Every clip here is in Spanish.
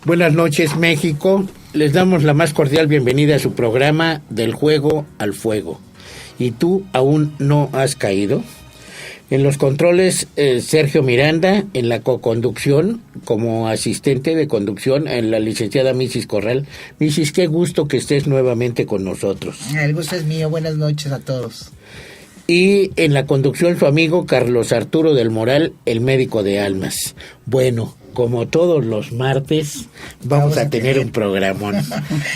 Buenas noches, México. Les damos la más cordial bienvenida a su programa Del Juego al Fuego. ¿Y tú aún no has caído? En los controles, Sergio Miranda, en la coconducción, como asistente de conducción, en la licenciada Misis Corral. Misis, qué gusto que estés nuevamente con nosotros. El gusto es mío, buenas noches a todos. Y en la conducción su amigo Carlos Arturo del Moral, el médico de almas. Bueno, como todos los martes, vamos a tener un programón.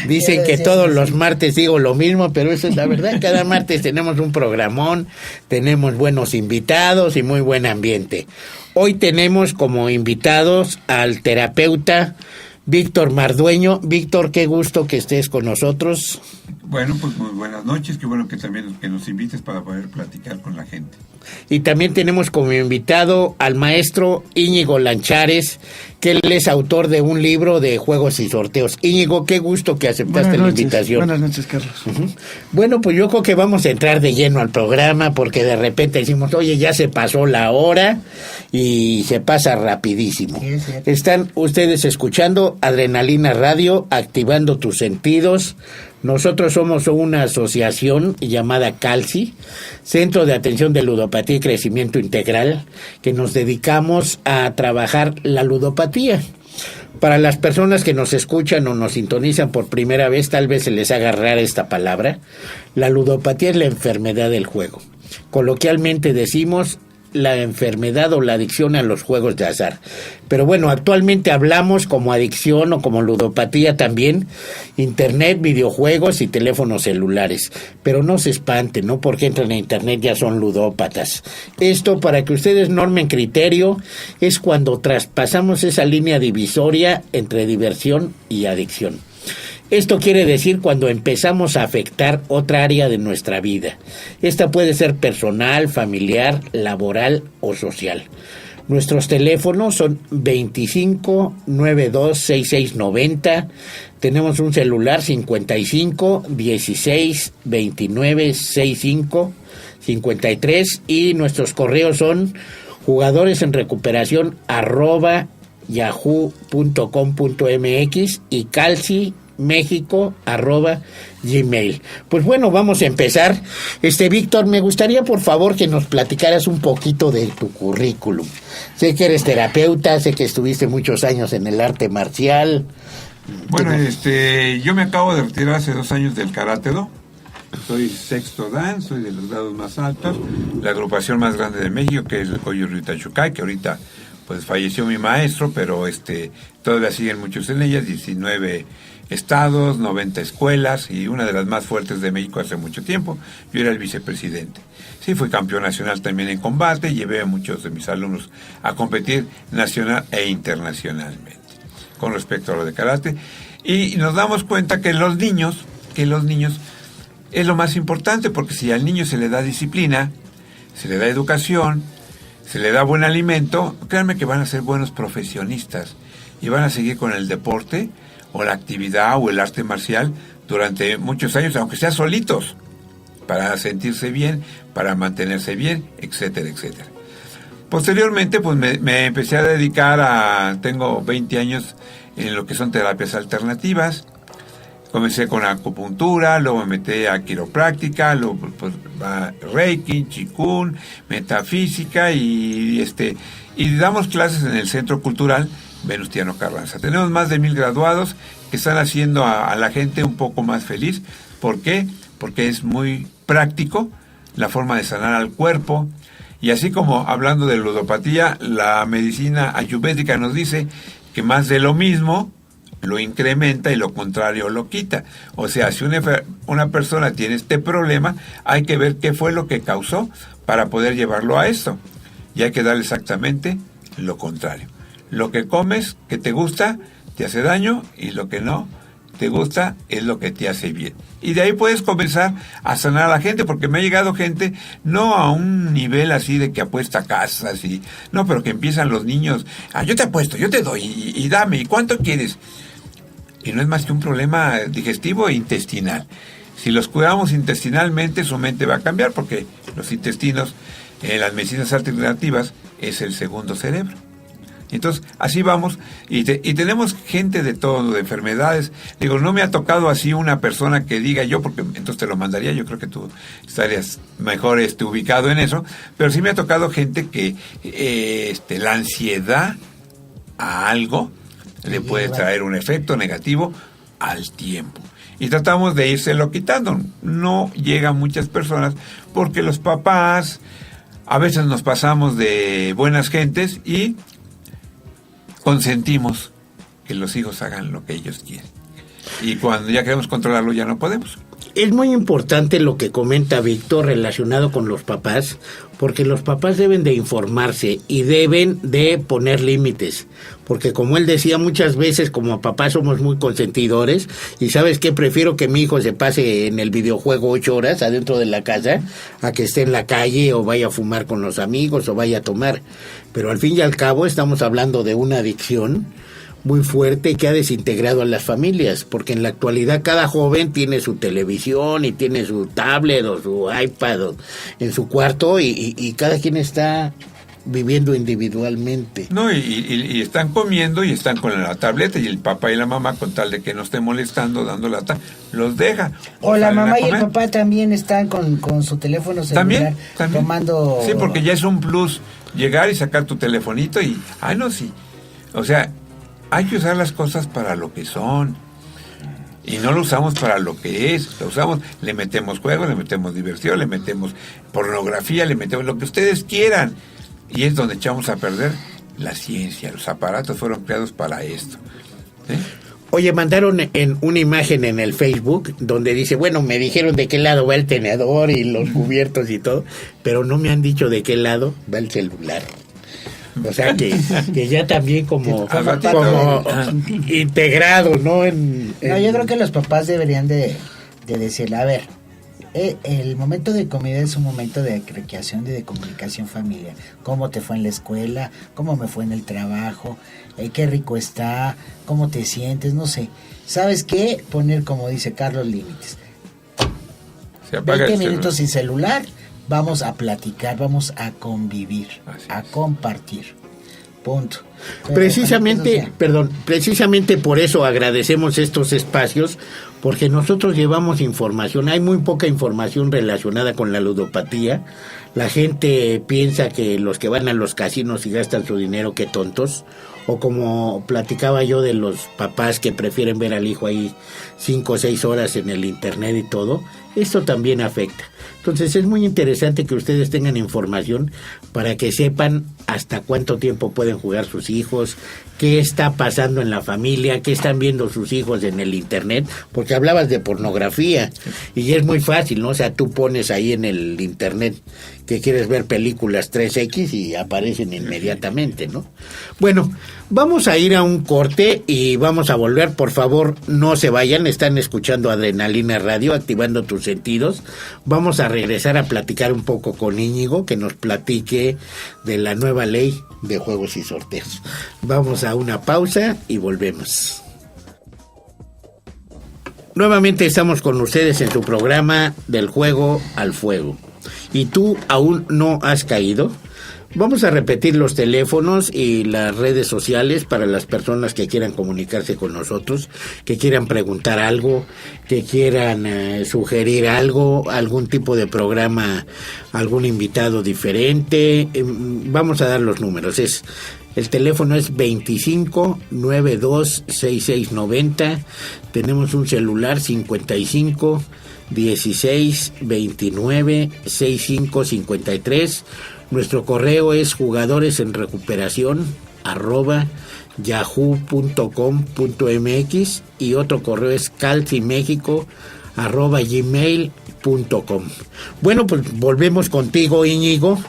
Dicen que todos los martes digo lo mismo, pero eso es la verdad. Cada martes tenemos un programón, tenemos buenos invitados y muy buen ambiente. Hoy tenemos como invitados al terapeuta Víctor Mardueño. Víctor, qué gusto que estés con nosotros. Bueno, pues muy buenas noches, qué bueno que también que nos invites para poder platicar con la gente. Y también tenemos como invitado al maestro Íñigo Lanchares, que él es autor de un libro de juegos y sorteos. Íñigo, qué gusto que aceptaste la invitación. Buenas noches, Carlos. Bueno, pues yo creo que vamos a entrar de lleno al programa, porque de repente decimos, oye, ya se pasó la hora y se pasa rapidísimo. Sí, están ustedes escuchando Adrenalina Radio, activando tus sentidos. Nosotros somos una asociación llamada CALCI, Centro de Atención de Ludopatía y Crecimiento Integral, que nos dedicamos a trabajar la ludopatía. Para las personas que nos escuchan o nos sintonizan por primera vez, tal vez se les haga rara esta palabra. La ludopatía es la enfermedad del juego. Coloquialmente decimos la enfermedad o la adicción a los juegos de azar. Pero bueno, actualmente hablamos como adicción o como ludopatía también, internet, videojuegos y teléfonos celulares. Pero no se espanten, no porque entran a internet ya son ludópatas. Esto, para que ustedes normen criterio, es cuando traspasamos esa línea divisoria entre diversión y adicción. Esto quiere decir cuando empezamos a afectar otra área de nuestra vida. Esta puede ser personal, familiar, laboral o social. Nuestros teléfonos son 25 92 66 90. Tenemos un celular 55 16 29 65 53 y nuestros correos son jugadoresenrecuperación@yahoo.com.mx y calci México@gmail. Pues bueno, vamos a empezar. Víctor, me gustaría por favor que nos platicaras un poquito de tu currículum. Sé que eres terapeuta, sé que estuviste muchos años en el arte marcial. Bueno, yo me acabo de retirar hace 2 años del karate-do. Soy sexto dan, soy de los grados más altos, la agrupación más grande de México, que es el Koyo Ryuta-Shukai, que ahorita pues falleció mi maestro, pero todavía siguen muchos en ellas, 19 estados, 90 escuelas y una de las más fuertes de México hace mucho tiempo. Yo era el vicepresidente. Sí, fui campeón nacional también en combate, llevé a muchos de mis alumnos a competir nacional e internacionalmente con respecto a lo de karate. Y nos damos cuenta que los niños es lo más importante, porque si al niño se le da disciplina, se le da educación, se le da buen alimento, créanme que van a ser buenos profesionistas y van a seguir con el deporte o la actividad o el arte marcial durante muchos años, aunque sea solitos, para sentirse bien, para mantenerse bien, etcétera, etcétera. Posteriormente, pues me empecé a dedicar tengo 20 años en lo que son terapias alternativas. Comencé con acupuntura, luego me metí a quiropráctica, luego pues, Reiki, Qigong, metafísica y damos clases en el Centro Cultural Venustiano Carranza. Tenemos más de 1,000 graduados que están haciendo a la gente un poco más feliz. ¿Por qué? Porque es muy práctico la forma de sanar al cuerpo. Y así como hablando de ludopatía, la medicina ayurvédica nos dice que más de lo mismo lo incrementa y lo contrario lo quita. O sea, si una persona tiene este problema, hay que ver qué fue lo que causó para poder llevarlo a esto. Y hay que darle exactamente lo contrario. Lo que comes, que te gusta, te hace daño, y lo que no te gusta es lo que te hace bien. Y de ahí puedes comenzar a sanar a la gente, porque me ha llegado gente, no a un nivel así de que apuesta casas, no, pero que empiezan los niños, yo te apuesto, yo te doy, y dame, ¿y cuánto quieres? Y no es más que un problema digestivo e intestinal. Si los cuidamos intestinalmente, su mente va a cambiar, porque los intestinos, en las medicinas alternativas, es el segundo cerebro. Entonces, así vamos, y tenemos gente de todo, de enfermedades. Digo, no me ha tocado así una persona que diga yo, porque entonces te lo mandaría, yo creo que tú estarías mejor ubicado en eso, pero sí me ha tocado gente que la ansiedad a algo le puede traer un efecto negativo al tiempo. Y tratamos de írselo quitando. No llegan muchas personas porque los papás a veces nos pasamos de buenas gentes y consentimos que los hijos hagan lo que ellos quieren. Y cuando ya queremos controlarlo ya no podemos. Es muy importante lo que comenta Víctor relacionado con los papás, porque los papás deben de informarse y deben de poner límites, porque como él decía, muchas veces como papás somos muy consentidores y ¿sabes qué? Prefiero que mi hijo se pase en el videojuego 8 horas adentro de la casa a que esté en la calle o vaya a fumar con los amigos o vaya a tomar, pero al fin y al cabo estamos hablando de una adicción muy fuerte que ha desintegrado a las familias, porque en la actualidad cada joven tiene su televisión y tiene su tablet o su iPad en su cuarto y cada quien está viviendo individualmente. No, y están comiendo y están con la tableta y el papá y la mamá, con tal de que no esté molestando, dando lata, los deja. O la mamá y el papá también están con su teléfono celular ¿También? tomando... Sí, porque ya es un plus llegar y sacar tu telefonito y... no, sí. O sea, hay que usar las cosas para lo que son. Y no lo usamos para lo que es. Lo usamos, le metemos juegos, le metemos diversión, le metemos pornografía, le metemos lo que ustedes quieran. Y es donde echamos a perder la ciencia. Los aparatos fueron creados para esto. Oye, mandaron en una imagen en el Facebook donde dice, bueno, me dijeron de qué lado va el tenedor y los cubiertos y todo, pero no me han dicho de qué lado va el celular. O sea que ya también como integrado, ¿no? No, yo creo que los papás deberían de decirle, a ver, el momento de comida es un momento de recreación, de comunicación familiar. ¿Cómo te fue en la escuela? ¿Cómo me fue en el trabajo? ¿Qué rico está? ¿Cómo te sientes? No sé. ¿Sabes qué? Poner, como dice Carlos, límites. 20 minutos sin celular. Vamos a platicar, vamos a convivir, a compartir. Punto. Precisamente por eso agradecemos estos espacios, porque nosotros llevamos información. Hay muy poca información relacionada con la ludopatía. La gente piensa que los que van a los casinos y gastan su dinero, qué tontos. O como platicaba yo de los papás que prefieren ver al hijo ahí 5 o 6 horas en el internet y todo. Esto también afecta. Entonces es muy interesante que ustedes tengan información para que sepan hasta cuánto tiempo pueden jugar sus hijos, qué está pasando en la familia, qué están viendo sus hijos en el internet, porque hablabas de pornografía y es muy fácil, ¿no? O sea, tú pones ahí en el internet que quieres ver películas 3X y aparecen inmediatamente, ¿no? Bueno, vamos a ir a un corte y vamos a volver. Por favor, no se vayan, están escuchando Adrenalina Radio, activando tus sentidos. Vamos a regresar a platicar un poco con Íñigo, que nos platique de la nueva ley de juegos y sorteos. Vamos a una pausa y volvemos. Nuevamente estamos con ustedes en su programa Del Juego al Fuego. ¿Y tú aún no has caído? Vamos a repetir los teléfonos y las redes sociales para las personas que quieran comunicarse con nosotros, que quieran preguntar algo, que quieran sugerir algo, algún tipo de programa, algún invitado diferente. Vamos a dar los números. El teléfono es 25926690. Tenemos un celular 55 16 29 65 53. Nuestro correo es jugadoresenrecuperación@yahoo.com.mx y otro correo es calcimexico@gmail.com. Bueno, pues volvemos contigo, Íñigo.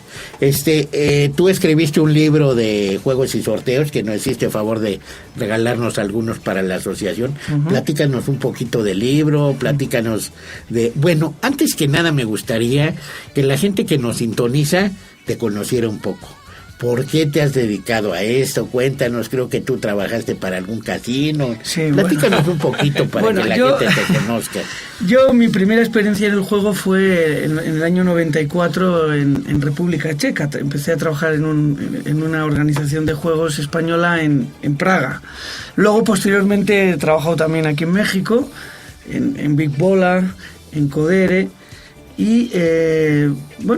Tú escribiste un libro de juegos y sorteos que nos hiciste a favor de regalarnos algunos para la asociación. Uh-huh. Platícanos un poquito del libro, platícanos de... Bueno, antes que nada me gustaría que la gente que nos sintoniza te conociera un poco. ¿Por qué te has dedicado a esto? Cuéntanos, creo que tú trabajaste para algún casino. Sí, platícanos un poquito para que la gente te conozca. Mi primera experiencia en el juego fue en el año 94 en República Checa. Empecé a trabajar en una organización de juegos española en Praga. Luego, posteriormente, he trabajado también aquí en México, en Big Bola, en Codere. Y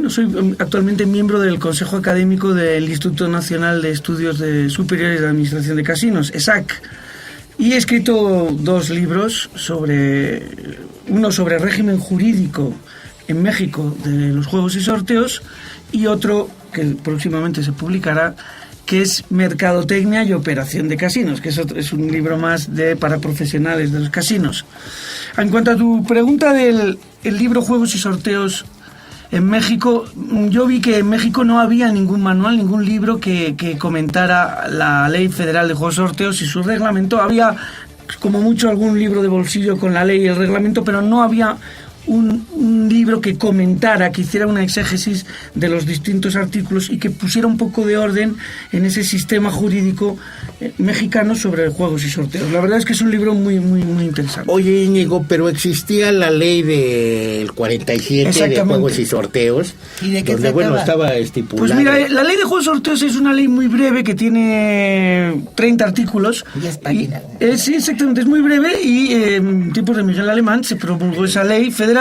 soy actualmente miembro del Consejo Académico del Instituto Nacional de Estudios Superiores de Administración de Casinos, ESAC. Y he escrito 2 libros, uno sobre régimen jurídico en México de los juegos y sorteos, y otro que próximamente se publicará, que es Mercadotecnia y Operación de Casinos, que es un libro más para profesionales de los casinos. En cuanto a tu pregunta del libro Juegos y Sorteos en México, yo vi que en México no había ningún manual, ningún libro que comentara la Ley Federal de Juegos y Sorteos y su reglamento. Había como mucho algún libro de bolsillo con la ley y el reglamento, pero no había un libro que comentara, que hiciera una exégesis de los distintos artículos y que pusiera un poco de orden en ese sistema jurídico mexicano sobre juegos y sorteos. La verdad es que es un libro muy, muy, muy interesante. Oye, Íñigo, pero existía la ley del 47 de juegos y sorteos, ¿y de qué donde, trataba? Estaba estipulado. Pues mira, la ley de juegos y sorteos es una ley muy breve que tiene 30 artículos. 10 páginas. Sí, exactamente, es muy breve y en tiempos de Miguel Alemán se promulgó esa ley federal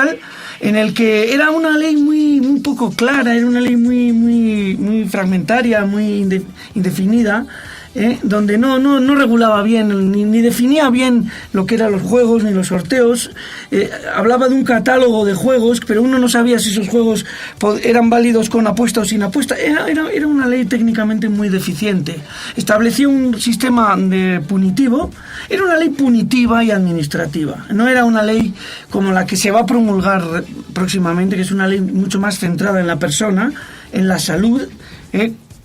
en el que era una ley muy poco clara, era una ley muy fragmentaria, muy indefinida, donde no regulaba bien ni definía bien lo que eran los juegos ni los sorteos. Hablaba de un catálogo de juegos, pero uno no sabía si esos juegos eran válidos con apuesta o sin apuesta. Era una ley técnicamente muy deficiente. Establecía un sistema punitivo. Era una ley punitiva y administrativa. No era una ley como la que se va a promulgar próximamente, que es una ley mucho más centrada en la persona, en la salud,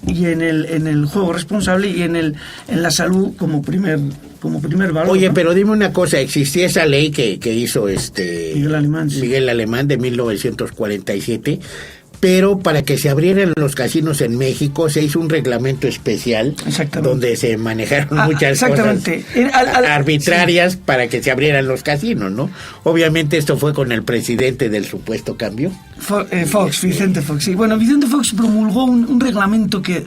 y en el juego responsable y en la salud como primer valor. Oye, ¿no? pero dime una cosa, existía esa ley que hizo Miguel Alemán de 1947, pero para que se abrieran los casinos en México se hizo un reglamento especial donde se manejaron muchas cosas arbitrarias para que se abrieran los casinos, ¿no? Obviamente esto fue con el presidente del supuesto cambio. Vicente Fox, sí. Bueno, Vicente Fox promulgó un reglamento que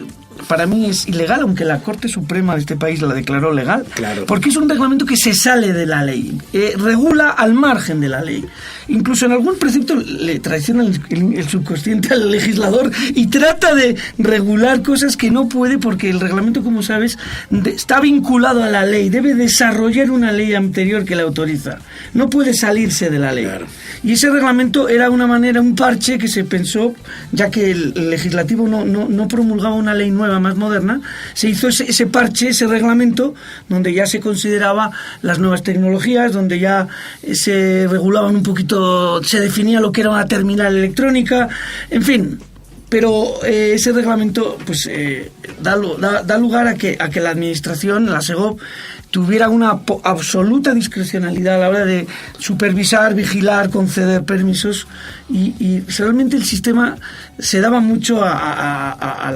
para mí es ilegal, aunque la Corte Suprema de este país la declaró legal, claro, porque es un reglamento que se sale de la ley, regula al margen de la ley. Incluso en algún precepto le traiciona el subconsciente al legislador y trata de regular cosas que no puede, porque el reglamento, como sabes, está vinculado a la ley, debe desarrollar una ley anterior que la autoriza, no puede salirse de la ley. Claro. Y ese reglamento era una manera, un parche que se pensó, ya que el legislativo no promulgaba una ley nueva más moderna, se hizo ese parche, ese reglamento, donde ya se consideraba las nuevas tecnologías, donde ya se regulaban un poquito, se definía lo que era una terminal electrónica, en fin. Pero ese reglamento pues da lugar a que la administración, la SEGOV, tuviera una absoluta discrecionalidad a la hora de supervisar, vigilar, conceder permisos, y realmente el sistema se daba mucho a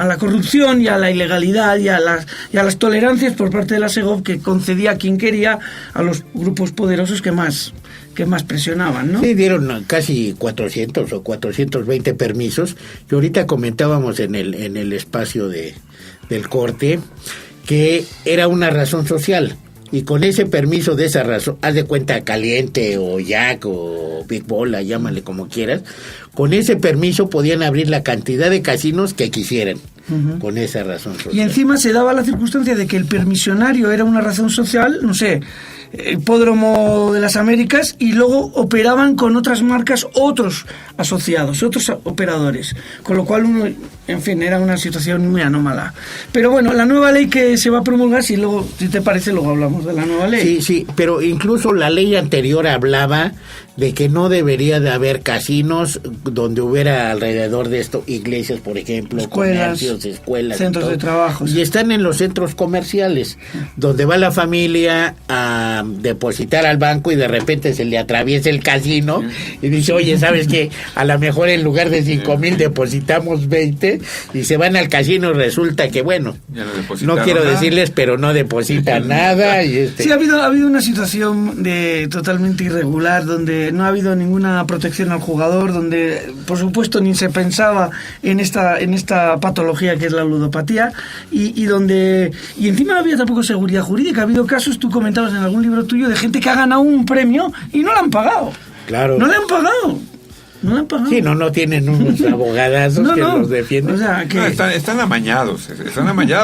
la corrupción y a la ilegalidad y a las tolerancias por parte de la SEGOV, que concedía a quien quería, a los grupos poderosos que más presionaban, ¿no? Sí, dieron casi 400 o 420 permisos, y ahorita comentábamos en el espacio del corte que era una razón social, y con ese permiso de esa razón, haz de cuenta Caliente o Jack o Big Bola, llámale como quieras, con ese permiso podían abrir la cantidad de casinos que quisieran. Uh-huh. Con esa razón social. Y encima se daba la circunstancia de que el permisionario era una razón social, no sé, Hipódromo de las Américas, y luego operaban con otras marcas otros asociados, otros operadores, con lo cual en fin, era una situación muy anómala. Pero bueno, la nueva ley que se va a promulgar, si te parece, luego hablamos de la nueva ley. Sí, pero incluso la ley anterior hablaba de que no debería de haber casinos donde hubiera alrededor de esto iglesias, por ejemplo, escuelas, comercios, escuelas, centros de trabajo. Y están en los centros comerciales, donde va la familia a depositar al banco y de repente se le atraviesa el casino y dice, oye, ¿sabes qué? A lo mejor en lugar de 5,000 depositamos 20 y se van al casino, resulta que, bueno, Ya no no depositaron quiero nada. decirles, pero no depositan nada. Y Sí, ha habido una situación totalmente irregular, donde no ha habido ninguna protección al jugador, donde por supuesto ni se pensaba en esta patología que es la ludopatía, y encima no había tampoco seguridad jurídica. Ha habido casos, tú comentabas en algún libro tuyo, de gente que ha ganado un premio y no le han pagado. Claro. No le han pagado. No le han pagado. Sí, no tienen unos abogadazos que los defienden. O sea, que... No, están amañados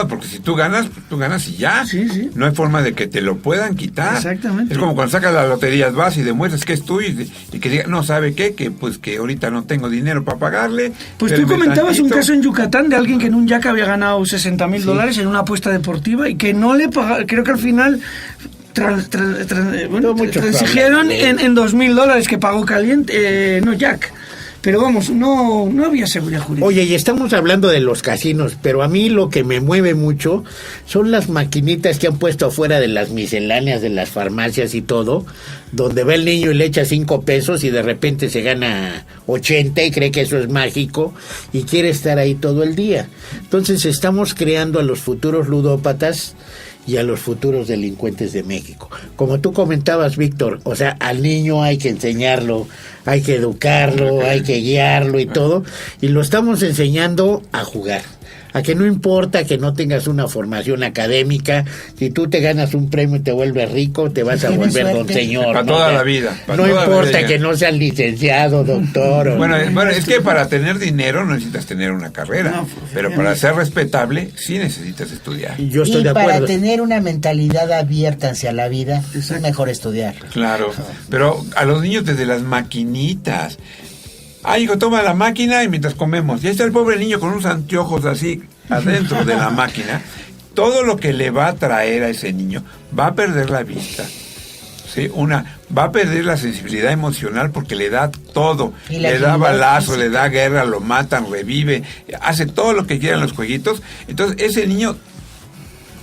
porque si tú ganas y ya. Sí, sí. No hay forma de que te lo puedan quitar. Exactamente. Es como cuando sacas las loterías, vas y demuestras que es tuyo y que diga, no, ¿sabe qué? Que pues que ahorita no tengo dinero para pagarle. Pues tú espéreme comentabas un tantito. caso en Yucatán de alguien que en un yaque había ganado $60,000 en una apuesta deportiva y que no le pagaron, creo que al final transigieron en $2,000 que pagó Caliente, no Jack. Pero vamos, no había seguridad jurídica. Oye, y estamos hablando de los casinos, pero a mí lo que me mueve mucho son las maquinitas que han puesto afuera de las misceláneas de las farmacias y todo, donde va el niño y le echa 5 pesos y de repente se gana 80 y cree que eso es mágico y quiere estar ahí todo el día. Entonces estamos creando a los futuros ludópatas y a los futuros delincuentes de México. Como tú comentabas, Víctor, o sea, al niño hay que enseñarlo, hay que educarlo, hay que guiarlo y todo, y lo estamos enseñando a jugar. A que no importa que no tengas una formación académica, si tú te ganas un premio y te vuelves rico, te vas a volver don señor. Para ¿no? toda O sea, la vida. No importa que no seas licenciado, doctor. O... Bueno, es que para tener dinero no necesitas tener una carrera, pero para ser respetable sí necesitas estudiar. Yo estoy y de para acuerdo. tener una mentalidad abierta hacia la vida, es mejor estudiar. Claro, pero a los niños desde las maquinitas. Ay, hijo, toma la máquina y mientras comemos. Y ahí está el pobre niño con unos anteojos así adentro de la máquina. Todo lo que le va a traer a ese niño va a perder la vista. ¿Sí? Va a perder la sensibilidad emocional porque le da todo. Le da balazo, le da guerra, lo matan, revive, hace todo lo que quieran los jueguitos. Entonces ese niño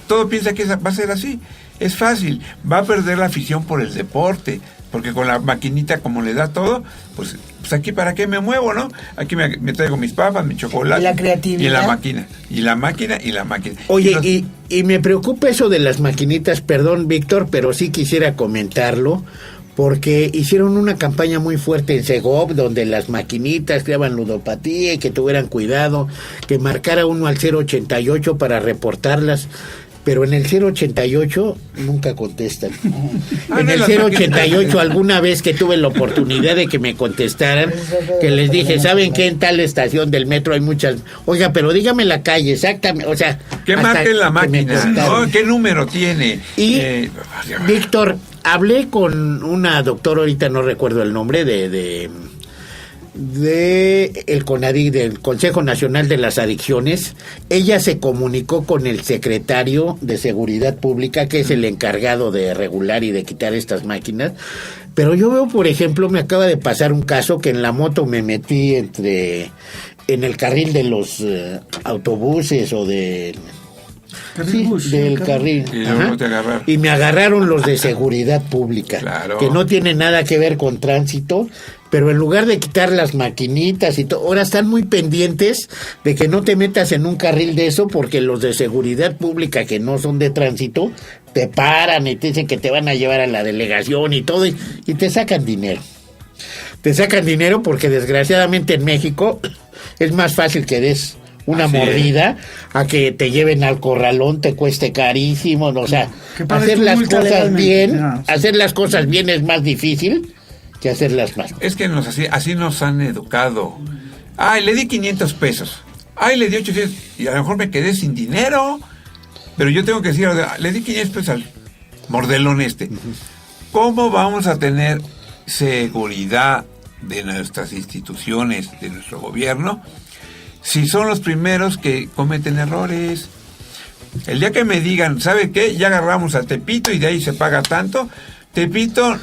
todo piensa que va a ser así. Es fácil, va a perder la afición por el deporte, porque con la maquinita como le da todo, pues aquí para qué me muevo, ¿no? Aquí me traigo mis papas, mi chocolate. Y la creatividad. Y la máquina, y la máquina, y la máquina. Oye, y me preocupa eso de las maquinitas, perdón, Víctor, pero sí quisiera comentarlo, porque hicieron una campaña muy fuerte en Segov, donde las maquinitas creaban ludopatía y que tuvieran cuidado, que marcara uno al 088 para reportarlas. Pero en el 088 nunca contestan. En el 088 alguna vez que tuve la oportunidad de que me contestaran, que les dije, ¿saben qué? En tal estación del metro hay muchas... Oiga, pero dígame la calle, exactamente, o sea... ¿Qué marca en la máquina? ¿No? ¿Qué número tiene? Y, Víctor, hablé con una doctora, ahorita no recuerdo el nombre, de el CONADIC, del Consejo Nacional de las Adicciones. Ella se comunicó con el secretario de Seguridad Pública, que es el encargado de regular y de quitar estas máquinas. Pero yo veo, por ejemplo, me acaba de pasar un caso que en la moto me metí en el carril de los autobuses o del carril. Y luego te agarraron. Y me agarraron los de seguridad pública, Claro. que no tiene nada que ver con tránsito, pero en lugar de quitar las maquinitas y todo, ahora están muy pendientes de que no te metas en un carril de eso, porque los de seguridad pública que no son de tránsito te paran y te dicen que te van a llevar a la delegación y todo, y te sacan dinero. Te sacan dinero porque desgraciadamente en México es más fácil que des una mordida a que te lleven al corralón, te cueste carísimo, o sea, hacer las cosas bien es más difícil que hacerlas mal. Es que así nos han educado. Ay, le di 500 pesos. Ay, le di 800 y a lo mejor me quedé sin dinero. Pero yo tengo que decir, le di 500 pesos al mordelón este. ¿Cómo vamos a tener seguridad de nuestras instituciones, de nuestro gobierno, si son los primeros que cometen errores? El día que me digan, ¿sabe qué? Ya agarramos a Tepito y de ahí se paga tanto. Tepito,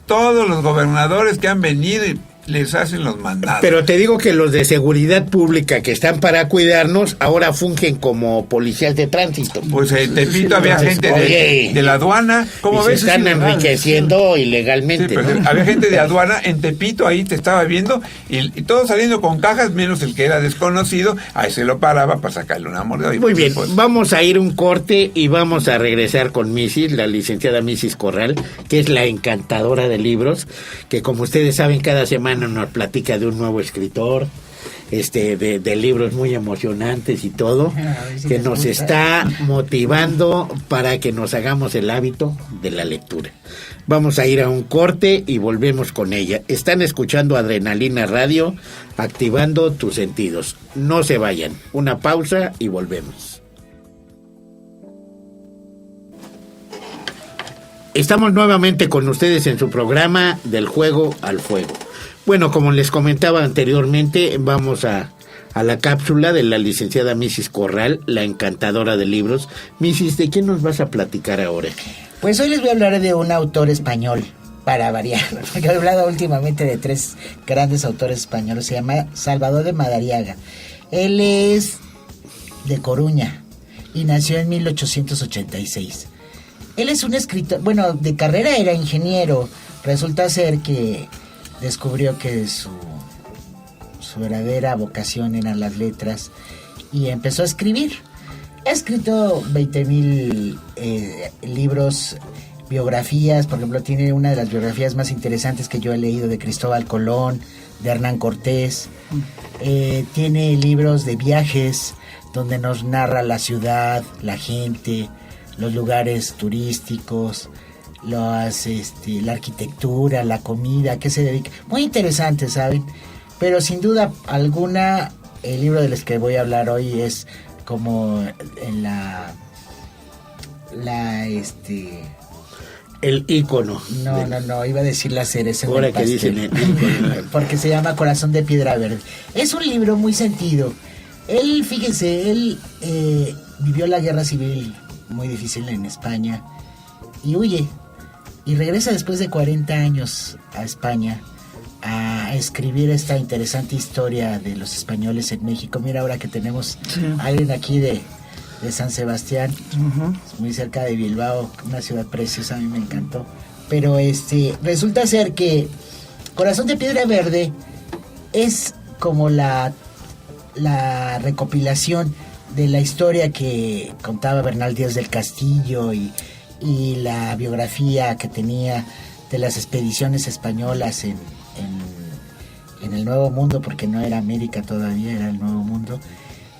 todos los gobernadores que han venido les hacen los mandados. Pero te digo que los de seguridad pública que están para cuidarnos ahora fungen como policías de tránsito. Pues en Tepito había gente de la aduana. ¿Cómo y ves? se están enriqueciendo ilegalmente. Sí, pero ¿no? había gente de aduana en Tepito, ahí te estaba viendo, y todos saliendo con cajas, menos el que era desconocido, ahí se lo paraba para sacarle una mordida. Muy bien, Pues, vamos a ir un corte y vamos a regresar con Misis, la licenciada Misis Corral, que es la encantadora de libros, que como ustedes saben cada semana nos platica de un nuevo escritor, de libros muy emocionantes y todo, que nos está motivando para que nos hagamos el hábito de la lectura. Vamos a ir a un corte y volvemos con ella. Están escuchando Adrenalina Radio, activando tus sentidos. No se vayan. Una pausa y volvemos. Estamos nuevamente con ustedes en su programa Del Juego al Fuego. Bueno, como les comentaba anteriormente, vamos a la cápsula de la licenciada Misis Corral, la encantadora de libros. Misis, ¿de quién nos vas a platicar ahora? Pues hoy les voy a hablar de un autor español, para variar, porque he hablado últimamente de 3 grandes autores españoles. Se llama Salvador de Madariaga. Él es de Coruña y nació en 1886. Él es un escritor, bueno, de carrera era ingeniero. Resulta ser que descubrió que su verdadera vocación eran las letras y empezó a escribir. Ha escrito 20,000 libros, biografías. Por ejemplo, tiene una de las biografías más interesantes que yo he leído de Cristóbal Colón, de Hernán Cortés. Tiene libros de viajes donde nos narra la ciudad, la gente, los lugares turísticos, la arquitectura, la comida, a qué se dedica. Muy interesante, ¿saben? Pero sin duda alguna, el libro del que voy a hablar hoy es como en el ícono. No, iba a decir la cereza. Ahora que dicen el ícono. Porque se llama Corazón de Piedra Verde. Es un libro muy sentido. Él, fíjense, vivió la guerra civil muy difícil en España y huye. Y regresa después de 40 años a España a escribir esta interesante historia de los españoles en México. Mira, ahora que tenemos a alguien aquí de San Sebastián, muy cerca de Bilbao, una ciudad preciosa, a mí me encantó. Pero resulta ser que Corazón de Piedra Verde es como la recopilación de la historia que contaba Bernal Díaz del Castillo y la biografía que tenía de las expediciones españolas en el Nuevo Mundo, porque no era América todavía, era el Nuevo Mundo.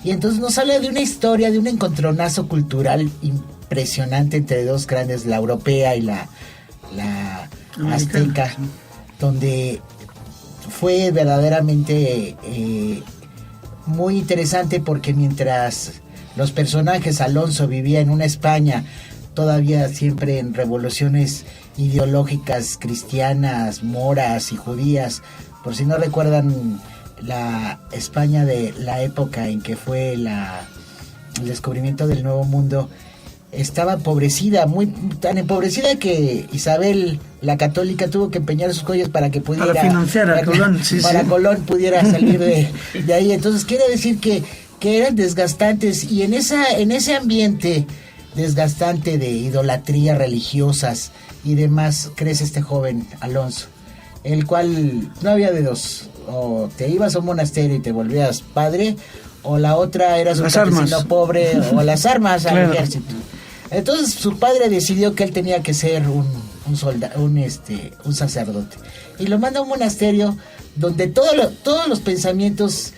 Y entonces nos habla de una historia, de un encontronazo cultural impresionante entre 2 grandes, la europea y la azteca, donde fue verdaderamente muy interesante, porque mientras los personajes, Alonso vivía en una España todavía siempre en revoluciones ideológicas cristianas, moras y judías. Por si no recuerdan la España de la época en que fue el descubrimiento del Nuevo Mundo, estaba empobrecida, tan empobrecida que Isabel la Católica tuvo que empeñar sus joyas para que pudiera financiar a Colón, Colón pudiera salir de ahí. Entonces quiere decir que eran desgastantes, y en ese ambiente desgastante de idolatría religiosas y demás crece este joven Alonso, el cual no había de dos: o te ibas a un monasterio y te volvías padre, o la otra eras un campesino pobre, o las armas al ejército. Entonces su padre decidió que él tenía que ser un sacerdote, y lo manda a un monasterio donde todos los pensamientos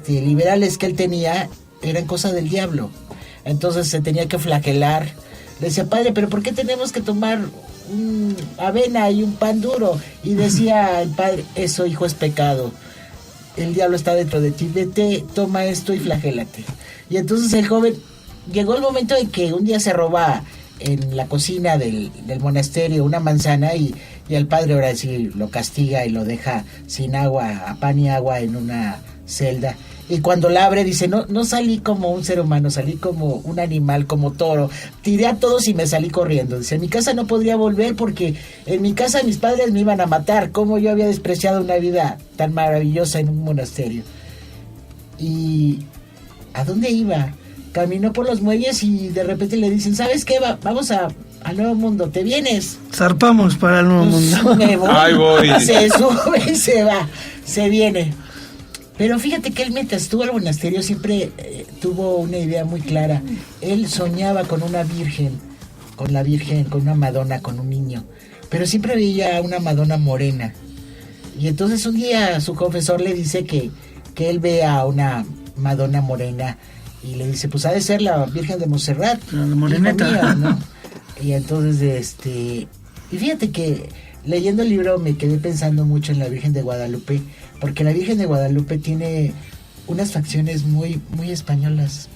liberales que él tenía eran cosa del diablo. Entonces se tenía que flagelar. Le decía: padre, ¿pero por qué tenemos que tomar avena y un pan duro? Y decía el padre: eso, hijo, es pecado. El diablo está dentro de ti. Vete, toma esto y flagélate. Y entonces el joven, llegó el momento en que un día se roba en la cocina del monasterio una manzana, y el padre ahora sí lo castiga y lo deja sin agua, a pan y agua, en una celda. Y cuando la abre dice, no salí como un ser humano, salí como un animal, como toro. Tiré a todos y me salí corriendo. Dice, a mi casa no podría volver porque en mi casa mis padres me iban a matar. Como yo había despreciado una vida tan maravillosa en un monasterio. ¿Y a dónde iba? Caminó por los muelles y de repente le dicen, ¿sabes qué? Vamos al Nuevo Mundo, ¿te vienes? Zarpamos para el Nuevo Mundo. Me voy. Ahí voy. Se sube y se va, se viene. Pero fíjate que él mientras estuvo al monasterio siempre tuvo una idea muy clara. Él soñaba con una virgen, con una Madonna, con un niño. Pero siempre veía una Madonna morena. Y entonces un día su confesor le dice que él ve a una Madonna morena y le dice, pues ha de ser la Virgen de Montserrat. La moreneta. Mío, ¿no? Y entonces, y fíjate que leyendo el libro me quedé pensando mucho en la Virgen de Guadalupe, porque la Virgen de Guadalupe tiene unas facciones muy, muy españolas,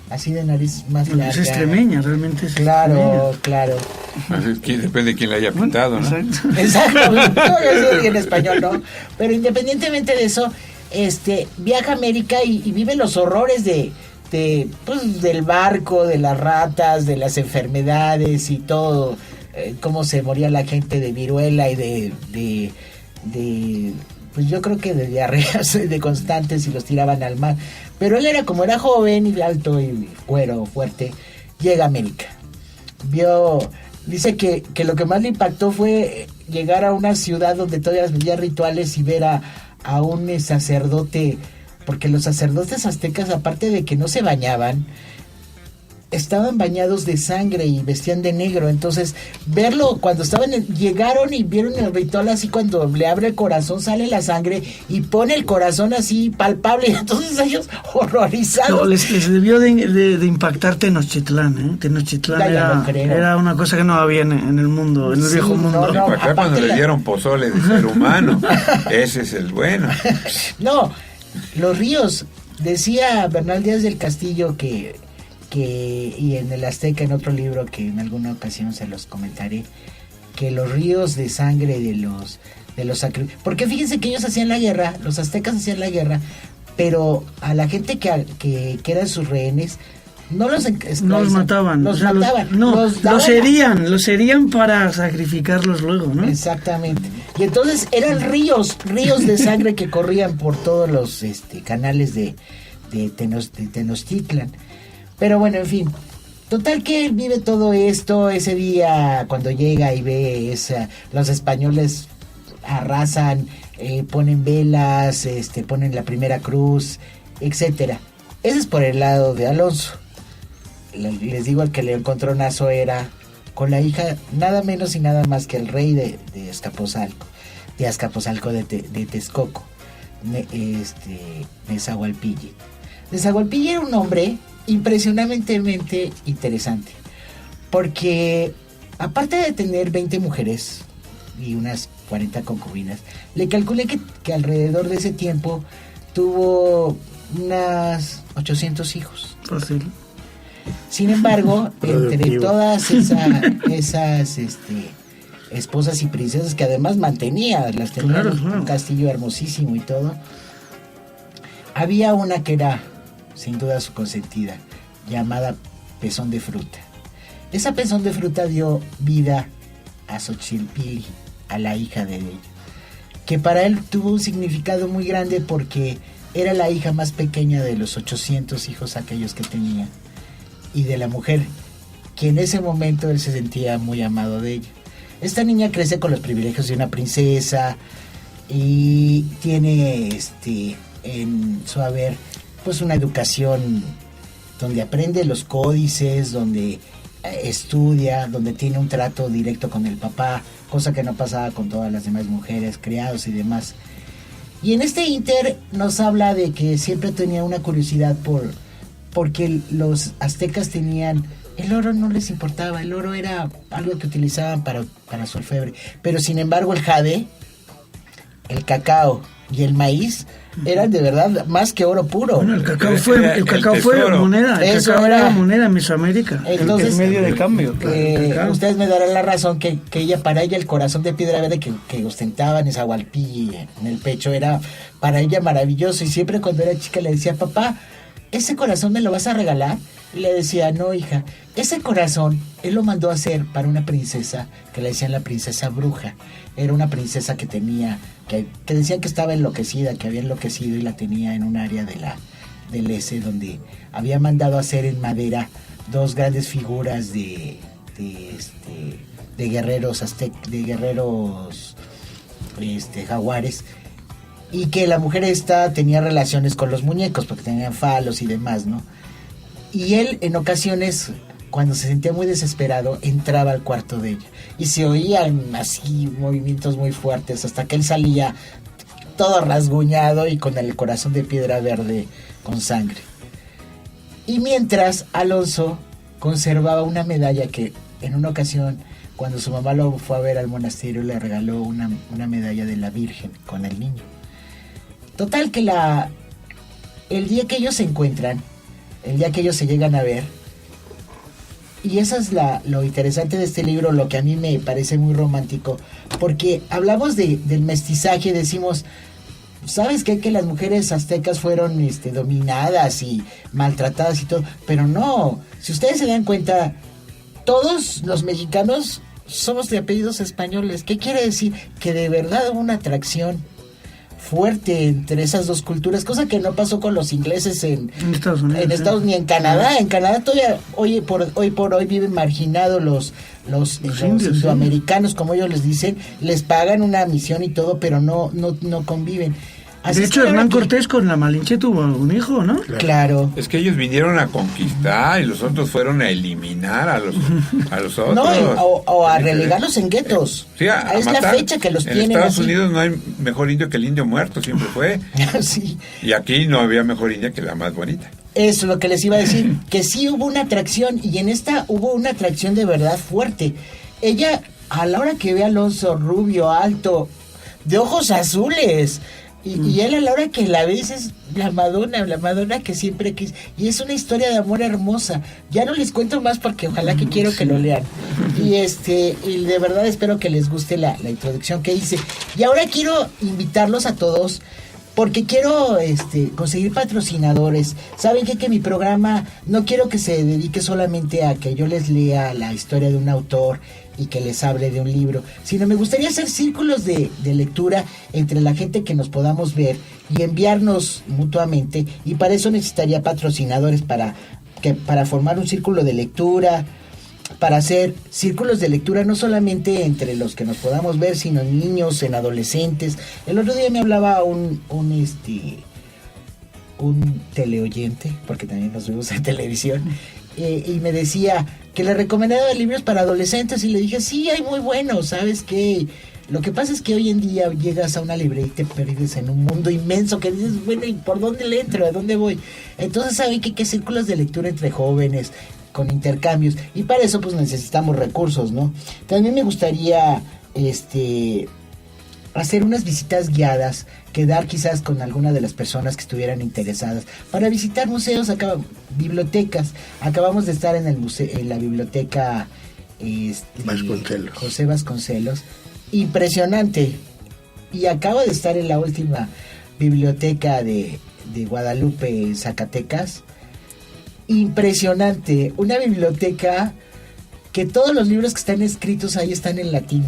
así de nariz más larga. Es extremeña, realmente es Claro, extremeña. claro. Depende de quién la haya pintado, ¿no? Exacto. Exacto, no yo soy en español, ¿no? Pero independientemente de eso, viaja a América y vive los horrores pues, del barco, de las ratas, de las enfermedades y todo, cómo se moría la gente de viruela y de pues yo creo que de diarreas de constantes y los tiraban al mar. Pero él era joven y alto y cuero fuerte, llega a América. Dice que lo que más le impactó fue llegar a una ciudad donde todavía había rituales y ver a un sacerdote, porque los sacerdotes aztecas, aparte de que no se bañaban, estaban bañados de sangre y vestían de negro. Entonces verlo cuando llegaron y vieron el ritual, así cuando le abre el corazón sale la sangre y pone el corazón así palpable, y entonces ellos horrorizados. No, les debió de impactar Tenochtitlán, ¿eh? Tenochtitlán era una cosa que no había en el mundo, en el viejo mundo. No, acá cuando le dieron pozole de ser humano, ese es el bueno. No, los ríos, decía Bernal Díaz del Castillo y en el Azteca, en otro libro que en alguna ocasión se los comentaré, que los ríos de sangre de los porque fíjense que ellos hacían la guerra, los aztecas hacían la guerra, pero a la gente que eran sus rehenes no los mataban, los herían para sacrificarlos luego, ¿no? Exactamente. Y entonces eran ríos de sangre que corrían por todos los canales de Tenochtitlan. Pero bueno, en fin, total que él vive todo esto. Ese día cuando llega y ve los españoles arrasan, ponen velas, ponen la primera cruz, etcétera. Ese es por el lado de Alonso. Les digo, el que le encontró Nazo era con la hija nada menos y nada más que el rey de Azcapotzalco de Texcoco, Nezahualpille. Nezahualpille era un hombre impresionantemente interesante, porque aparte de tener 20 mujeres y unas 40 concubinas, le calculé que alrededor de ese tiempo tuvo unas 800 hijos. Fácil. Sin embargo, entre todas esas esposas y princesas que además mantenía, las tenía en un castillo hermosísimo y todo, había una que era sin duda su consentida, llamada Pezón de Fruta. Esa Pezón de Fruta dio vida a Xochipilli, a la hija de ella, que para él tuvo un significado muy grande porque era la hija más pequeña de los 800 hijos aquellos que tenía, y de la mujer, que en ese momento él se sentía muy amado de ella. Esta niña crece con los privilegios de una princesa y tiene en su haber pues una educación donde aprende los códices, donde estudia, donde tiene un trato directo con el papá, cosa que no pasaba con todas las demás mujeres, criados y demás. Y en este inter nos habla de que siempre tenía una curiosidad porque los aztecas tenían, el oro no les importaba, el oro era algo que utilizaban para su orfebre, pero sin embargo el jade, el cacao y el maíz eran de verdad más que oro puro. Bueno, el cacao fue moneda, el cacao era moneda en Mesoamérica. Entonces, el medio de cambio. Ustedes me darán la razón que para ella el corazón de piedra verde que ostentaba en esa Nezahualpí en el pecho era para ella maravilloso, y siempre cuando era chica le decía, papá, ¿ese corazón me lo vas a regalar? Y le decía, no, hija, ese corazón él lo mandó a hacer para una princesa que le decían la princesa bruja. Era una princesa que tenía, que decían que estaba enloquecida, que había enloquecido, y la tenía en un área del S donde había mandado a hacer en madera 2 grandes figuras de guerreros jaguares, y que la mujer esta tenía relaciones con los muñecos porque tenían falos y demás, ¿no? Y él en ocasiones, cuando se sentía muy desesperado, entraba al cuarto de ella y se oían así movimientos muy fuertes hasta que él salía todo rasguñado y con el corazón de piedra verde con sangre. Y mientras Alonso conservaba una medalla que en una ocasión, cuando su mamá lo fue a ver al monasterio, le regaló una medalla de la Virgen con el niño. Total que el día que ellos se encuentran, el día que ellos se llegan a ver, y eso es lo interesante de este libro, lo que a mí me parece muy romántico, porque hablamos del mestizaje, decimos, ¿sabes qué? Que las mujeres aztecas fueron dominadas y maltratadas y todo, pero no, si ustedes se dan cuenta, todos los mexicanos somos de apellidos españoles. ¿Qué quiere decir? Que de verdad hubo una atracción fuerte entre esas dos culturas, cosa que no pasó con los ingleses en Estados Unidos, ni en Canadá. En Canadá todavía hoy por hoy viven marginados los indoamericanos, como ellos les dicen, les pagan una misión y todo, pero no conviven. Así de hecho, Hernán Cortés con la Malinche tuvo un hijo, ¿no? Claro. Es que ellos vinieron a conquistar y los otros fueron a eliminar a los otros. No, o a relegarlos en guetos. Sí, es matar. La fecha que los en tienen. En Estados así. Unidos no hay mejor indio que el indio muerto, siempre fue. Sí. Y aquí no había mejor india que la más bonita. Eso es lo que les iba a decir, que sí hubo una atracción, y en esta hubo una atracción de verdad fuerte. Ella, a la hora que ve a Alonso rubio, alto, de ojos azules, y él a la hora que la ve dices, la Madonna que siempre quise, y es una historia de amor hermosa. Ya no les cuento más porque ojalá que quiero que lo lean. Y y de verdad espero que les guste la introducción que hice. Y ahora quiero invitarlos a todos, porque quiero conseguir patrocinadores. ¿Saben qué? Que mi programa no quiero que se dedique solamente a que yo les lea la historia de un autor y que les hable de un libro, sino me gustaría hacer círculos de lectura entre la gente, que nos podamos ver y enviarnos mutuamente, y para eso necesitaría patrocinadores para formar un círculo de lectura, para hacer círculos de lectura no solamente entre los que nos podamos ver, sino en niños, en adolescentes. El otro día me hablaba un teleoyente, porque también nos vemos en televisión, y me decía que le recomendaba libros para adolescentes, y le dije, sí, hay muy buenos, ¿sabes qué? Lo que pasa es que hoy en día llegas a una librería y te pierdes en un mundo inmenso que dices, bueno, ¿y por dónde le entro? ¿A dónde voy? Entonces, ¿saben qué círculos de lectura entre jóvenes, con intercambios? Y para eso pues necesitamos recursos, ¿no? También me gustaría hacer unas visitas guiadas, quedar quizás con alguna de las personas que estuvieran interesadas para visitar museos, bibliotecas. Acabamos de estar en la biblioteca Vasconcelos. José Vasconcelos, impresionante. Y acabo de estar en la última biblioteca de Guadalupe, Zacatecas, impresionante, una biblioteca que todos los libros que están escritos ahí están en latín,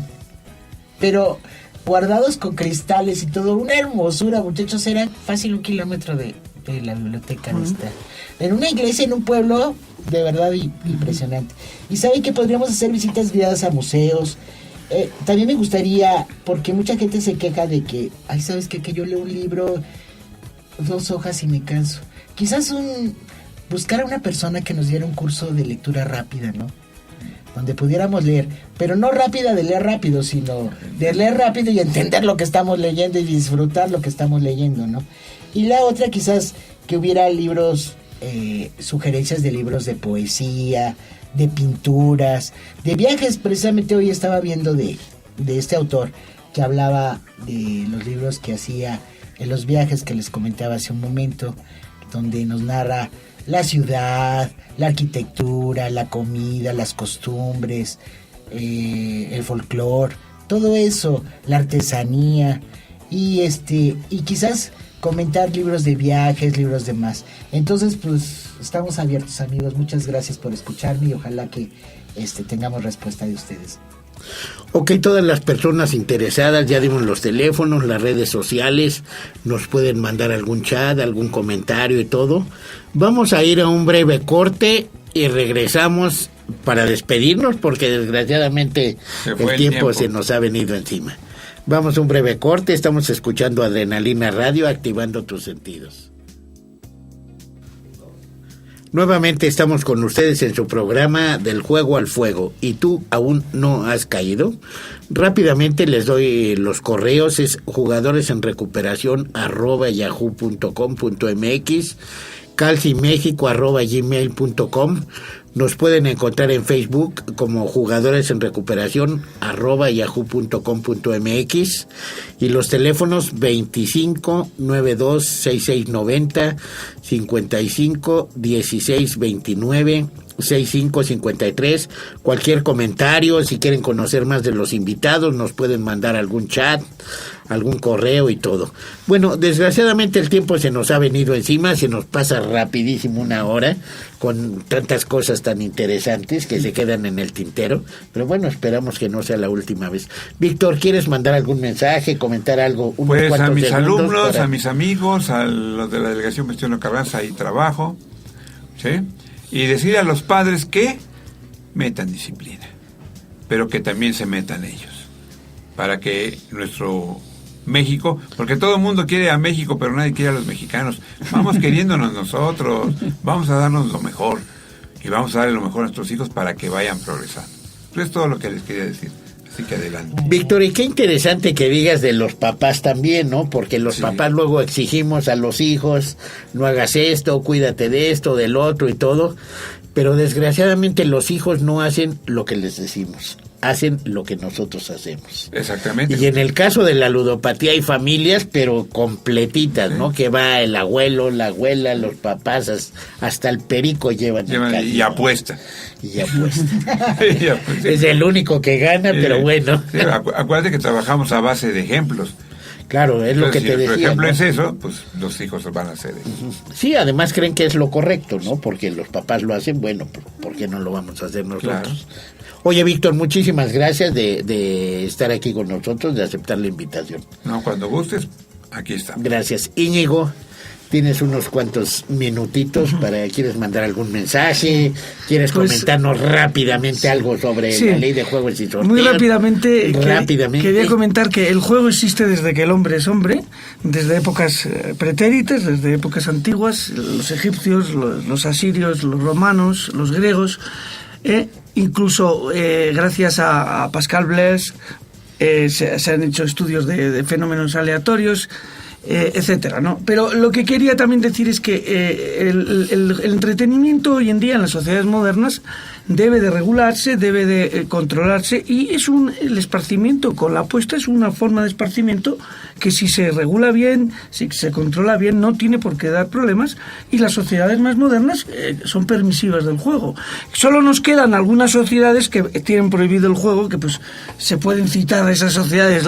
pero guardados con cristales y todo, una hermosura, muchachos. Era fácil 1 kilómetro de la biblioteca de esta, en una iglesia, en un pueblo, de verdad impresionante. Y saben que podríamos hacer visitas guiadas a museos. También me gustaría, porque mucha gente se queja de que, ay, ¿sabes qué? Que yo leo un libro, 2 hojas y me canso. Quizás buscar a una persona que nos diera un curso de lectura rápida, ¿no? Donde pudiéramos leer, pero no rápida de leer rápido, sino de leer rápido y entender lo que estamos leyendo y disfrutar lo que estamos leyendo, ¿no? Y la otra, quizás que hubiera libros, sugerencias de libros de poesía, de pinturas, de viajes. Precisamente hoy estaba viendo de este autor que hablaba de los libros que hacía los viajes que les comentaba hace un momento, donde nos narra la ciudad, la arquitectura, la comida, las costumbres, el folclore, todo eso, la artesanía y quizás comentar libros de viajes, libros de más. Entonces, pues estamos abiertos, amigos. Muchas gracias por escucharme y ojalá que tengamos respuesta de ustedes. Ok, todas las personas interesadas, ya dimos los teléfonos, las redes sociales, nos pueden mandar algún chat, algún comentario y todo. Vamos a ir a un breve corte y regresamos para despedirnos porque desgraciadamente el tiempo se nos ha venido encima. Vamos a un breve corte, estamos escuchando Adrenalina Radio, activando tus sentidos. Nuevamente estamos con ustedes en su programa Del Juego al Fuego. ¿Y tú aún no has caído? Rápidamente les doy los correos, es jugadoresenrecuperación@yahoo.com.mx, calcimexico@gmail.com. Nos pueden encontrar en Facebook como Jugadores en Recuperación @yahoo.com.mx y los teléfonos 25 92 6690, 55 16 29, 6553. Cualquier comentario, si quieren conocer más de los invitados, nos pueden mandar algún chat, algún correo y todo. Bueno, desgraciadamente el tiempo se nos ha venido encima, se nos pasa rapidísimo una hora con tantas cosas tan interesantes que se quedan en el tintero, pero bueno, esperamos que no sea la última vez. Víctor, ¿quieres mandar algún mensaje, comentar algo? Pues a mis alumnos, a mis amigos, a los de la Delegación Venustiano Carranza y trabajo, ¿sí? Y decir a los padres que metan disciplina, pero que también se metan ellos, para que nuestro México, porque todo el mundo quiere a México, pero nadie quiere a los mexicanos. Vamos queriéndonos nosotros, vamos a darnos lo mejor, y vamos a darle lo mejor a nuestros hijos para que vayan progresando. Eso es todo lo que les quería decir. Así que adelante. Víctor, y qué interesante que digas de los papás también, ¿no? Porque los papás luego exigimos a los hijos, no hagas esto, cuídate de esto, del otro y todo, pero desgraciadamente los hijos no hacen lo que les decimos, hacen lo que nosotros hacemos. Exactamente. Y en el caso de la ludopatía hay familias, pero completitas, ¿no? Que va el abuelo, la abuela, los papás, hasta el perico llevan y apuesta. Y apuesta. Es el único que gana, pero bueno. Sí, acuérdate que trabajamos a base de ejemplos. Claro, es lo que te decía. Si el ejemplo, ¿no?, es eso, pues los hijos van a hacer eso. Sí, además creen que es lo correcto, ¿no? Porque los papás lo hacen, bueno, ¿por qué no lo vamos a hacer nosotros? Claro. Oye, Víctor, muchísimas gracias de estar aquí con nosotros, de aceptar la invitación. No, cuando gustes, aquí estamos. Gracias. Íñigo, tienes unos cuantos minutitos ¿quieres mandar algún mensaje? ¿Quieres comentarnos rápidamente algo sobre la ley de juegos y sorteos? Muy rápidamente. Quería comentar que el juego existe desde que el hombre es hombre, desde épocas pretéritas, desde épocas antiguas, los egipcios, los asirios, los romanos, los griegos, incluso gracias a Pascal Blaise se han hecho estudios de fenómenos aleatorios, etcétera, ¿no? Pero lo que quería también decir es que el entretenimiento hoy en día en las sociedades modernas debe de regularse, debe de controlarse, y el esparcimiento con la apuesta es una forma de esparcimiento que, si se regula bien, si se controla bien, no tiene por qué dar problemas, y las sociedades más modernas son permisivas del juego. Solo nos quedan algunas sociedades que tienen prohibido el juego, que pues se pueden citar a esas sociedades,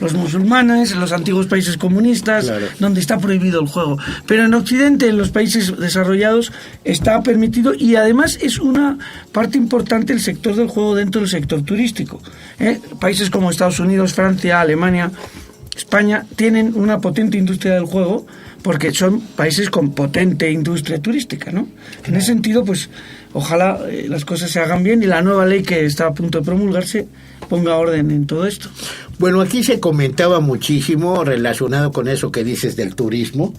los musulmanes, los antiguos países comunistas, claro, donde está prohibido el juego. Pero en Occidente, en los países desarrollados, está permitido, y además es una parte importante el sector del juego dentro del sector turístico. Países como Estados Unidos, Francia, Alemania, España tienen una potente industria del juego porque son países con potente industria turística, ¿no? En ese sentido, pues ojalá las cosas se hagan bien y la nueva ley que está a punto de promulgarse ponga orden en todo esto. Bueno, aquí se comentaba muchísimo relacionado con eso que dices del turismo,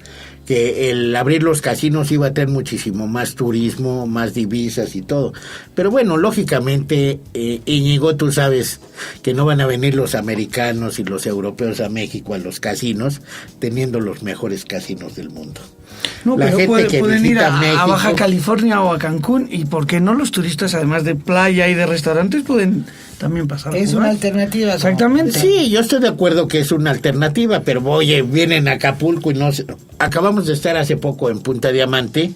que el abrir los casinos iba a tener muchísimo más turismo, más divisas y todo. Pero bueno, lógicamente, Íñigo, tú sabes que no van a venir los americanos y los europeos a México a los casinos teniendo los mejores casinos del mundo. No, La pero gente que pueden ir visita a México, Baja California o a Cancún, y ¿por qué no los turistas, además de playa y de restaurantes, pueden también pasar a Es jugar? una alternativa. Exactamente. Sí, yo estoy de acuerdo que es una alternativa, pero oye, vienen a Acapulco y no sé, acabamos de estar hace poco en Punta Diamante,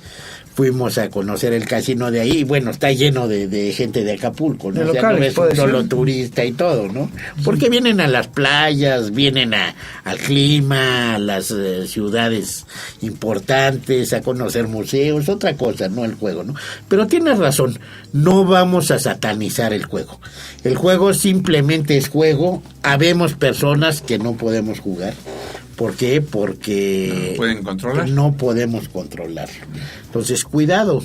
fuimos a conocer el casino de ahí, y bueno, está lleno de gente de Acapulco, ¿no? De O sea, no locales, ves puede un solo ser. turista y todo, ¿no? Porque vienen a las playas, vienen al clima, a las ciudades importantes, a conocer museos, otra cosa, no el juego, ¿no? Pero tienes razón, no vamos a satanizar el juego. El juego simplemente es juego, habemos personas que no podemos jugar. ¿Por qué? Porque ¿Pueden controlar? no podemos controlarlo. Entonces, cuidado,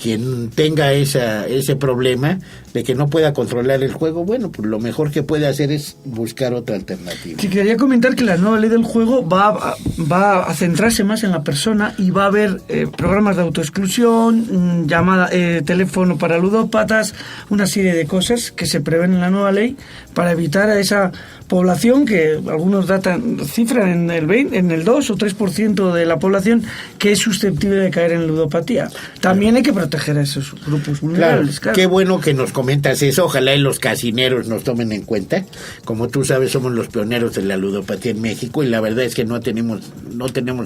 quien tenga ese problema de que no pueda controlar el juego, bueno, pues lo mejor que puede hacer es buscar otra alternativa. Sí, quería comentar que la nueva ley del juego va a centrarse más en la persona, y va a haber programas de autoexclusión, teléfono para ludópatas, una serie de cosas que se prevén en la nueva ley para evitar a esa población que algunos cifran en el 2 o 3% de la población que es susceptible de caer en ludopatía. También hay que proteger a esos grupos vulnerables. Claro. Qué bueno que nos comentas eso, ojalá y los casineros nos tomen en cuenta. Como tú sabes, somos los pioneros de la ludopatía en México, y la verdad es que no tenemos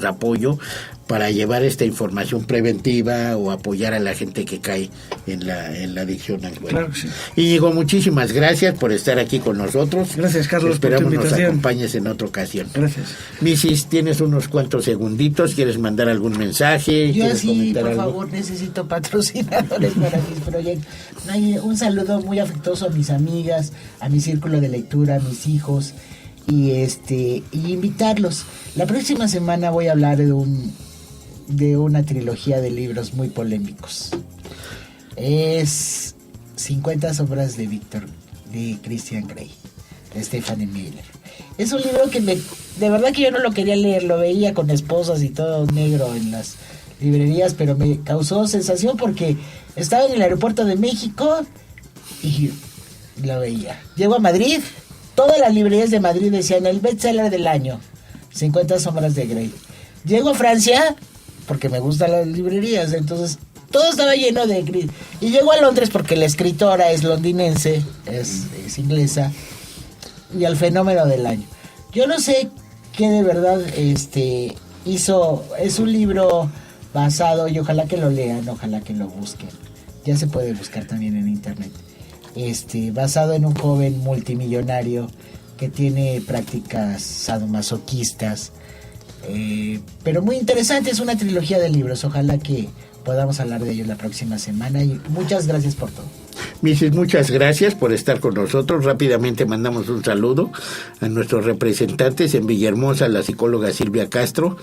apoyo para llevar esta información preventiva o apoyar a la gente que cae en la adicción al juego. Claro que sí. Íñigo, muchísimas gracias por estar aquí con nosotros. Gracias, Carlos, por tu Esperamos nos invitación. acompañes en otra ocasión. Gracias. Misis, tienes unos cuantos segunditos, ¿quieres mandar algún mensaje? Yo ¿Quieres sí, comentar por algo? favor, necesito patrocinadores para mis proyectos. Un saludo muy afectuoso a mis amigas, a mi círculo de lectura, a mis hijos, y invitarlos. La próxima semana voy a hablar de una trilogía de libros muy polémicos. Es 50 sombras de Christian Grey, de Stephanie Miller. Es un libro que de verdad que yo no lo quería leer, lo veía con esposas y todo negro en las librerías, pero me causó sensación porque estaba en el aeropuerto de México y lo veía. Llego a Madrid, todas las librerías de Madrid decían el bestseller del año, 50 sombras de Grey. Llego a Francia, porque me gustan las librerías, entonces todo estaba lleno de Grey. Y llego a Londres porque la escritora es londinense, es inglesa, y al fenómeno del año. Yo no sé qué de verdad hizo. Es un libro basado, y ojalá que lo lean, ojalá que lo busquen. Ya se puede buscar también en internet. Basado en un joven multimillonario que tiene prácticas sadomasoquistas, pero muy interesante. Es una trilogía de libros, ojalá que podamos hablar de ellos la próxima semana, y muchas gracias por todo. Misis, muchas gracias por estar con nosotros. Rápidamente mandamos un saludo a nuestros representantes en Villahermosa, la psicóloga Silvia Castro,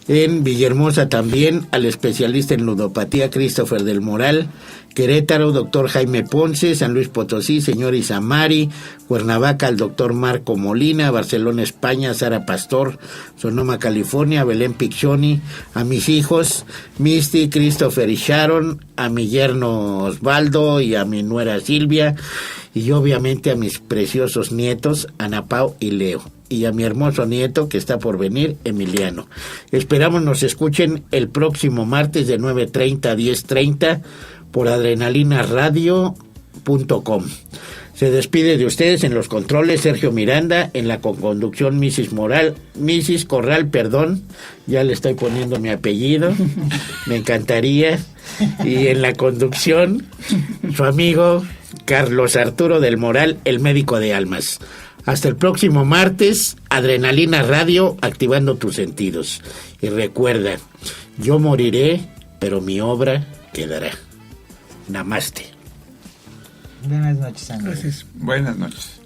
en Villahermosa también al especialista en ludopatía Christopher del Moral, Querétaro, doctor Jaime Ponce, San Luis Potosí, señor Isamari, Cuernavaca, al doctor Marco Molina, Barcelona, España, Sara Pastor, Sonoma, California, Belén Piccioni, a mis hijos, Misty, Christopher y Sharon, a mi yerno Osvaldo y a mi nuera Silvia, y obviamente a mis preciosos nietos, Ana Pau y Leo, y a mi hermoso nieto que está por venir, Emiliano. Esperamos nos escuchen el próximo martes de 9:30 a 10:30 por adrenalinaradio.com. Se despide de ustedes en los controles Sergio Miranda, en la conducción Mrs. Corral, ya le estoy poniendo mi apellido, me encantaría, y en la conducción su amigo Carlos Arturo del Moral, el médico de almas. Hasta el próximo martes, Adrenalina Radio, activando tus sentidos. Y recuerda, yo moriré, pero mi obra quedará. Namaste. Buenas noches, Andrés. Gracias. Buenas noches.